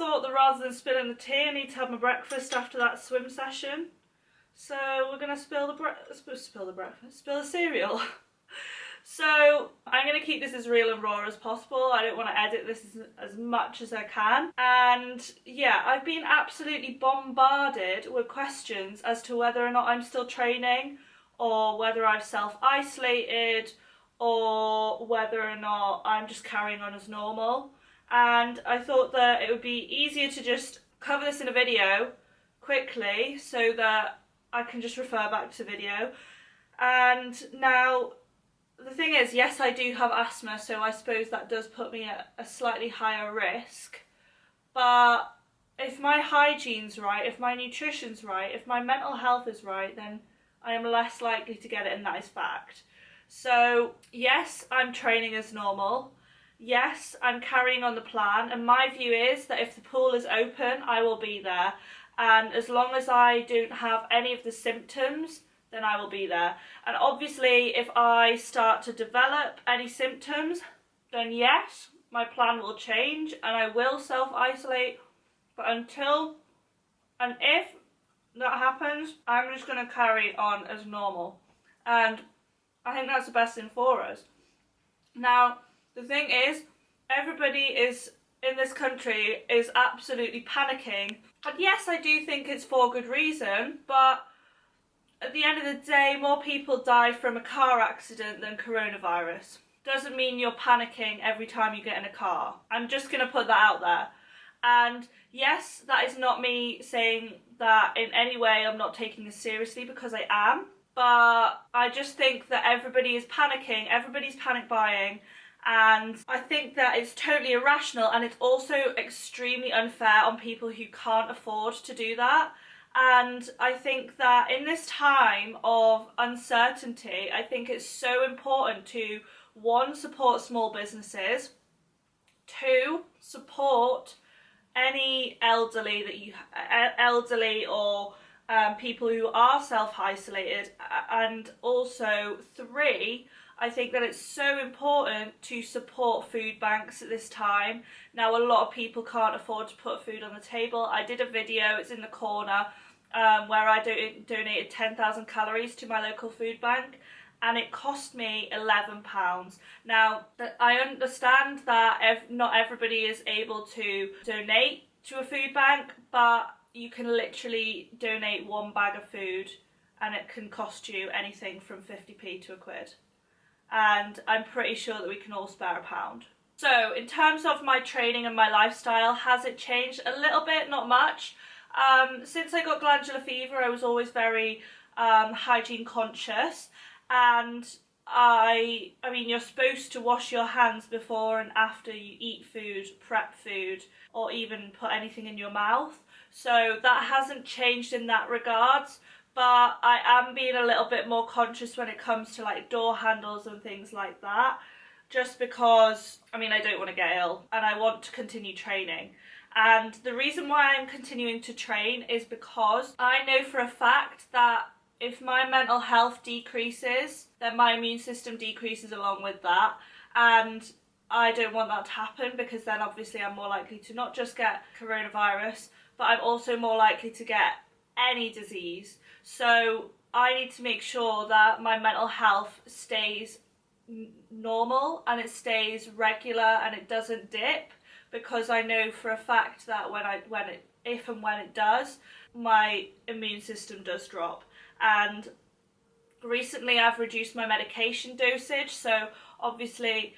thought that rather than spilling the tea, I need to have my breakfast after that swim session. So we're going to spill the cereal. So I'm going to keep this as real and raw as possible. I don't want to edit this as much as I can. And yeah, I've been absolutely bombarded with questions as to whether or not I'm still training, or whether I've self-isolated, or whether or not I'm just carrying on as normal. And I thought that it would be easier to just cover this in a video quickly so that I can just refer back to the video. And now, the thing is, yes, I do have asthma, so I suppose that does put me at a slightly higher risk. But if my hygiene's right, if my nutrition's right, if my mental health is right, then I am less likely to get it, and that is fact. So yes, I'm training as normal. Yes, I'm carrying on the plan, and my view is that if the pool is open, I will be there. And as long as I don't have any of the symptoms, then I will be there. And obviously, if I start to develop any symptoms, then yes, my plan will change and I will self-isolate. But until and if that happens, I'm just going to carry on as normal. And I think that's the best thing for us. Now, the thing is, everybody is in this country is absolutely panicking. And yes, I do think it's for good reason, but at the end of the day, more people die from a car accident than coronavirus. Doesn't mean you're panicking every time you get in a car. I'm just going to put that out there. And yes, that is not me saying that in any way I'm not taking this seriously, because I am. But I just think that everybody is panicking, everybody's panic buying. And I think that it's totally irrational, and it's also extremely unfair on people who can't afford to do that. And I think that in this time of uncertainty, I think it's so important to, one, support small businesses, two, support any elderly or people who are self-isolated, and also three, I think that it's so important to support food banks at this time. Now, a lot of people can't afford to put food on the table. I did a video, it's in the corner, where I donated 10,000 calories to my local food bank, and it cost me £11. Now, I understand that not everybody is able to donate to a food bank, but you can literally donate one bag of food and it can cost you anything from 50p to £1. And I'm pretty sure that we can all spare £1. So in terms of my training and my lifestyle, has it changed? A little bit, not much. Since I got glandular fever, I was always very hygiene conscious, and I mean, you're supposed to wash your hands before and after you eat food, prep food, or even put anything in your mouth. So that hasn't changed in that regards. But I am being a little bit more conscious when it comes to like door handles and things like that, just because, I mean, I don't want to get ill and I want to continue training. And the reason why I'm continuing to train is because I know for a fact that if my mental health decreases, then my immune system decreases along with that. And I don't want that to happen, because then obviously I'm more likely to not just get coronavirus, but I'm also more likely to get any disease. So I need to make sure that my mental health stays normal and it stays regular and it doesn't dip, because I know for a fact that if and when it does, my immune system does drop. And recently I've reduced my medication dosage, so obviously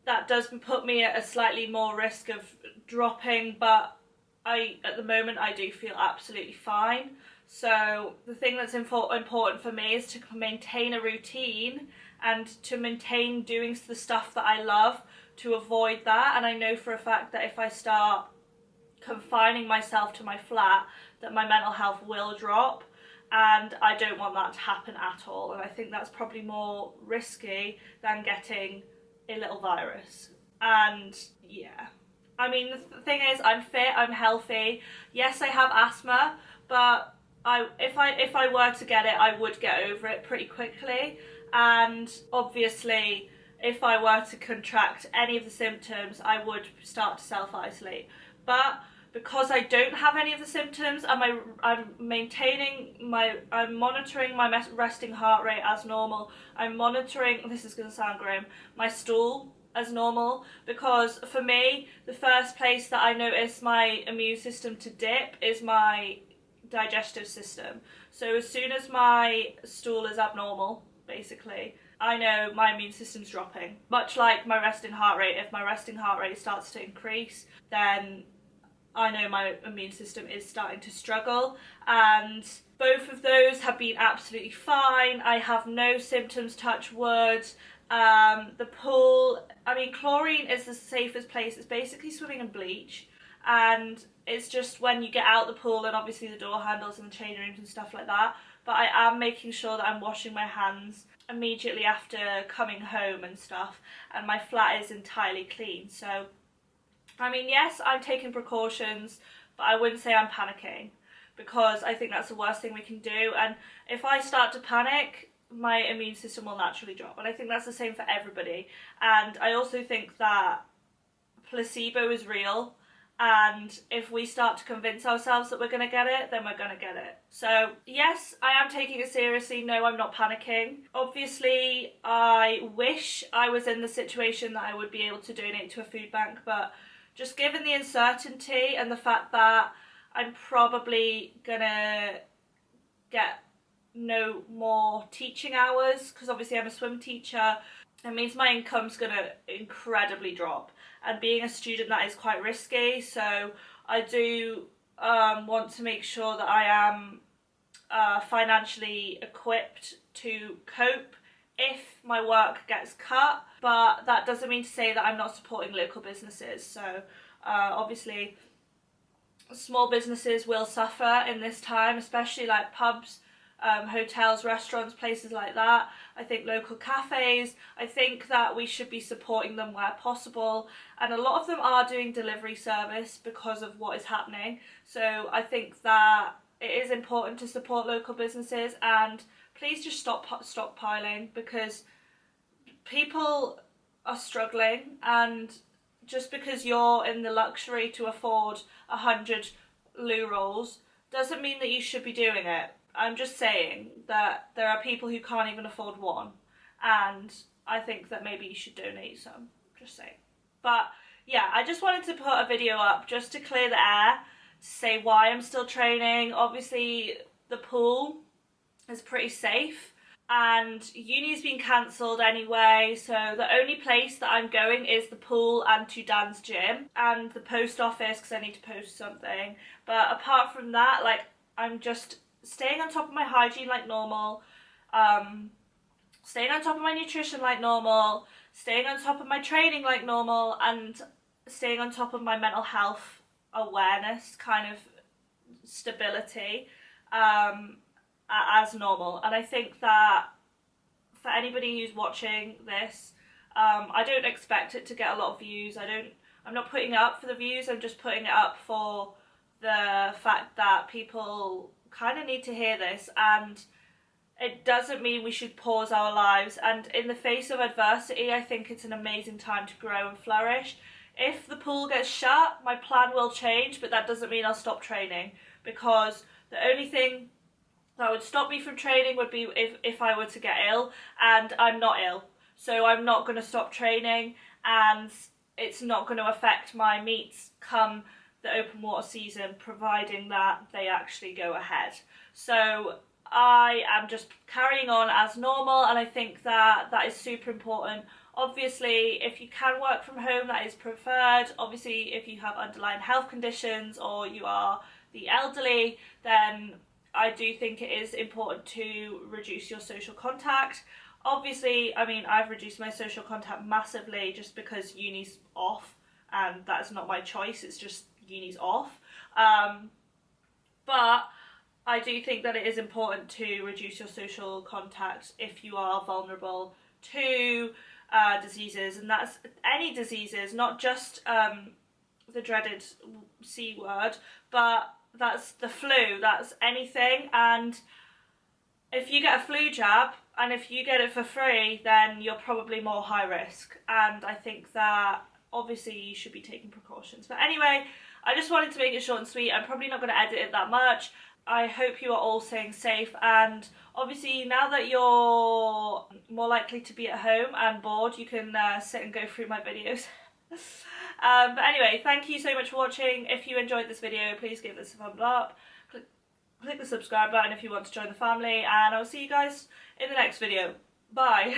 that does put me at a slightly more risk of dropping, but at the moment I do feel absolutely fine. So the thing that's important for me is to maintain a routine and to maintain doing the stuff that I love, to avoid that. And I know for a fact that if I start confining myself to my flat, that my mental health will drop, and I don't want that to happen at all. And I think that's probably more risky than getting a little virus. And yeah, I mean, the thing is, I'm fit, I'm healthy. Yes, I have asthma, but if I were to get it, I would get over it pretty quickly. And obviously, if I were to contract any of the symptoms, I would start to self-isolate. But because I don't have any of the symptoms, and I'm monitoring my resting heart rate as normal. I'm monitoring, this is going to sound grim, my stool as normal, because for me, the first place that I notice my immune system to dip is my digestive system. So as soon as my stool is abnormal, basically, I know my immune system's dropping. Much like my resting heart rate, if my resting heart rate starts to increase, then I know my immune system is starting to struggle, and both of those have been absolutely fine. I have no symptoms, touch wood. The pool, I mean, chlorine is the safest place. It's basically swimming in bleach, and it's just when you get out the pool and obviously the door handles and the change rooms and stuff like that. But I am making sure that I'm washing my hands immediately after coming home and stuff, and my flat is entirely clean. So I mean, yes, I'm taking precautions, but I wouldn't say I'm panicking, because I think that's the worst thing we can do. And if I start to panic, my immune system will naturally drop. And I think that's the same for everybody. And I also think that placebo is real. And if we start to convince ourselves that we're going to get it, then we're going to get it. So yes, I am taking it seriously. No, I'm not panicking. Obviously, I wish I was in the situation that I would be able to donate to a food bank, but just given the uncertainty and the fact that I'm probably gonna get no more teaching hours, because obviously I'm a swim teacher, it means my income's gonna incredibly drop. And being a student, that is quite risky. So I do want to make sure that I am financially equipped to cope if my work gets cut, but that doesn't mean to say that I'm not supporting local businesses. So obviously small businesses will suffer in this time, especially like pubs, hotels, restaurants, places like that. I think local cafes, I think that we should be supporting them where possible, and a lot of them are doing delivery service because of what is happening. So I think that it is important to support local businesses, and please just stop stockpiling, because people are struggling, and just because you're in the luxury to afford 100 loo rolls doesn't mean that you should be doing it. I'm just saying that there are people who can't even afford one, and I think that maybe you should donate some, just saying. But yeah, I just wanted to put a video up just to clear the air, to say why I'm still training. Obviously the pool is pretty safe, and uni's been cancelled anyway, so the only place that I'm going is the pool and to Dan's gym and the post office, because I need to post something. But apart from that, like, I'm just staying on top of my hygiene like normal, staying on top of my nutrition like normal, staying on top of my training like normal, and staying on top of my mental health awareness, kind of stability, as normal. And I think that for anybody who's watching this, I don't expect it to get a lot of views. I'm not putting it up for the views, I'm just putting it up for the fact that people kind of need to hear this, and it doesn't mean we should pause our lives. And in the face of adversity, I think it's an amazing time to grow and flourish. If the pool gets shut, my plan will change, but that doesn't mean I'll stop training, because the only thing that would stop me from training would be if I were to get ill, and I'm not ill, so I'm not going to stop training, and it's not going to affect my meets come the open water season, providing that they actually go ahead. So I am just carrying on as normal, and I think that that is super important. Obviously, if you can work from home, that is preferred. Obviously, if you have underlying health conditions or you are the elderly, then I do think it is important to reduce your social contact. Obviously, I mean, I've reduced my social contact massively just because uni's off, and that's not my choice, it's just uni's off. But I do think that it is important to reduce your social contact if you are vulnerable to diseases, and that's any diseases, not just the dreaded C word, but that's the flu, that's anything. And if you get a flu jab and if you get it for free, then you're probably more high risk, and I think that obviously you should be taking precautions. But anyway, I just wanted to make it short and sweet. I'm probably not going to edit it that much. I hope you are all staying safe, and obviously now that you're more likely to be at home and bored, you can sit and go through my videos. But anyway, thank you so much for watching. If you enjoyed this video, please give this a thumbs up. Click the subscribe button if you want to join the family, and I'll see you guys in the next video. Bye!